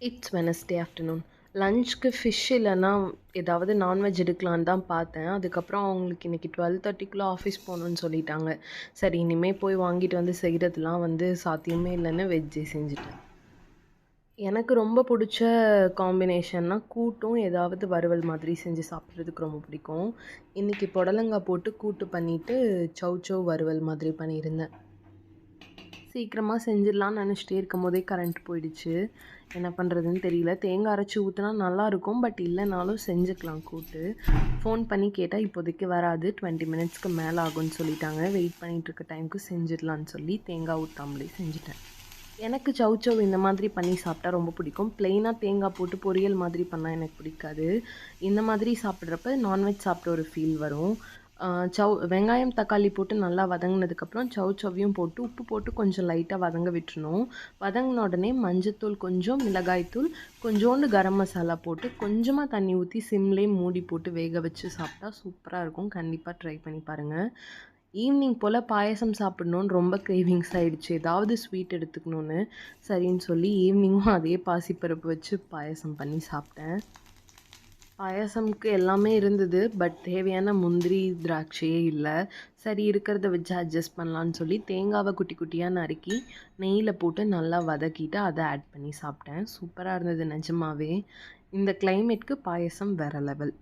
It's Wednesday afternoon. லஞ்சுக்கு fish இல்லைன்னா ஏதாவது நான்வெஜ் எடுக்கலான்னு தான் பார்த்தேன். அதுக்கப்புறம் அவங்களுக்கு இன்றைக்கி 12:30க்குள்ளே ஆஃபீஸ் போகணுன்னு சொல்லிட்டாங்க. சரி இனிமேல் போய் வாங்கிட்டு வந்து செய்கிறதுலாம் சாத்தியமே இல்லைன்னு வெஜ்ஜே செஞ்சுட்டேன். எனக்கு ரொம்ப பிடிச்ச காம்பினேஷன்னா கூட்டும் ஏதாவது வறுவல் மாதிரி செஞ்சு சாப்பிட்றதுக்கு ரொம்ப பிடிக்கும். இன்றைக்கி புடலங்காய் போட்டு கூட்டு பண்ணிவிட்டு சௌ வறுவல் மாதிரி பண்ணியிருந்தேன். சீக்கிரமாக செஞ்சிடலான்னு நினச்சிட்டே இருக்கும்போதே கரண்ட் போயிடுச்சு. என்ன பண்ணுறதுன்னு தெரியல. தேங்காய் அரைச்சி ஊற்றினா நல்லாயிருக்கும். பட் இல்லைனாலும் செஞ்சுக்கலாம் கூட்டு. ஃபோன் பண்ணி கேட்டால் இப்போதைக்கு வராது, 20 மினிட்ஸ்க்கு மேலே ஆகும்னு சொல்லிட்டாங்க. வெயிட் பண்ணிகிட்ருக்க டைமுக்கு செஞ்சிடலான்னு சொல்லி தேங்காய் ஊற்றாமலே செஞ்சுட்டேன். எனக்கு சௌ இந்த மாதிரி பண்ணி சாப்பிட்டா ரொம்ப பிடிக்கும். ப்ளெயினாக தேங்காய் போட்டு பொரியல் மாதிரி பண்ணால் எனக்கு பிடிக்காது. இந்த மாதிரி சாப்பிட்றப்ப நான்வெஜ் சாப்பிட்ற ஒரு ஃபீல் வரும். வெங்காயம் தக்காளி போட்டு நல்லா வதங்கினதுக்கப்புறம் சௌவையும் போட்டு உப்பு போட்டு கொஞ்சம் லைட்டாக வதங்க விட்டுறணும். வதங்கின உடனே மஞ்சத்தூள் கொஞ்சம், மிளகாய்த்தூள் கொஞ்சோண்டு, கரம் மசாலா போட்டு கொஞ்சமாக தண்ணி ஊற்றி சிம்லேயே மூடி போட்டு வேக வச்சு சாப்பிட்டா சூப்பராக இருக்கும். கண்டிப்பாக ட்ரை பண்ணி பாருங்கள். ஈவினிங் போல் பாயசம் சாப்பிட்ணுன்னு ரொம்ப கிரேவிங்ஸ் ஆகிடுச்சு. ஏதாவது ஸ்வீட் எடுத்துக்கணுன்னு சரின்னு சொல்லி ஈவினிங்கும் அதே பாசிப்பருப்பு வச்சு பாயசம் பண்ணி சாப்பிட்டேன். பாயாசம்க்கு எல்லாமே இருந்தது. பட் தேவையான முந்திரி, திராட்சையே இல்லை. சரி இருக்கிறத வச்சு அட்ஜஸ்ட் பண்ணலான்னு சொல்லி தேங்காவை குட்டி குட்டியாக நறுக்கி நெய்யில் போட்டு நல்லா வதக்கிட்டு அதை ஆட் பண்ணி சாப்பிட்டேன். சூப்பராக இருந்தது நிஜமாவே. இந்த கிளைமேட்க்கு பாயசம் வேறு லெவல்.